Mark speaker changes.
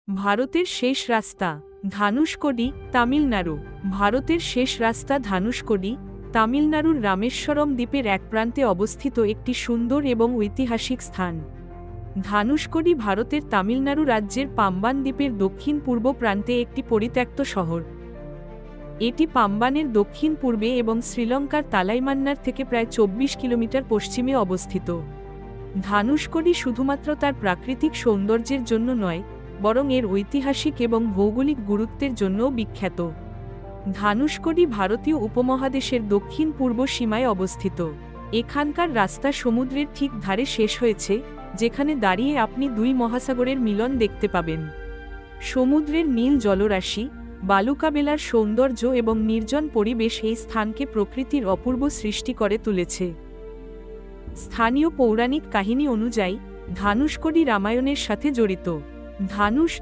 Speaker 1: ভারতের শেষ রাস্তা ধানুষকোডি, তামিলনাড়ু। ভারতের শেষ রাস্তা ধানুষকোডি, তামিলনাড়ুর রামেশ্বরম দ্বীপের এক প্রান্তে অবস্থিত একটি সুন্দর এবং ঐতিহাসিক স্থান। ধানুষকোডি ভারতের তামিলনাড়ু রাজ্যের পাম্বান দ্বীপের দক্ষিণ পূর্ব প্রান্তে একটি পরিত্যক্ত শহর। এটি পাম্বানের দক্ষিণ পূর্বে এবং শ্রীলঙ্কার তালাইমান্নার থেকে প্রায় 24 কিলোমিটার পশ্চিমে অবস্থিত। ধানুষকোডি শুধুমাত্র তার প্রাকৃতিক সৌন্দর্যের জন্য নয়, বরং এর ঐতিহাসিক এবং ভৌগোলিক গুরুত্বের জন্যও বিখ্যাত। ধানুষকোডি ভারতীয় উপমহাদেশের দক্ষিণ পূর্ব সীমায় অবস্থিত। এখানকার রাস্তা সমুদ্রের ঠিক ধারে শেষ হয়েছে, যেখানে দাঁড়িয়ে আপনি দুই মহাসাগরের মিলন দেখতে পাবেন। সমুদ্রের নীল জলরাশি, বালুকাবেলার সৌন্দর্য এবং নির্জন পরিবেশ এই স্থানকে প্রকৃতির অপূর্ব সৃষ্টি করে তুলেছে। স্থানীয় পৌরাণিক কাহিনী অনুযায়ী ধানুষকোডি রামায়ণের সাথে জড়িত। ধানুষ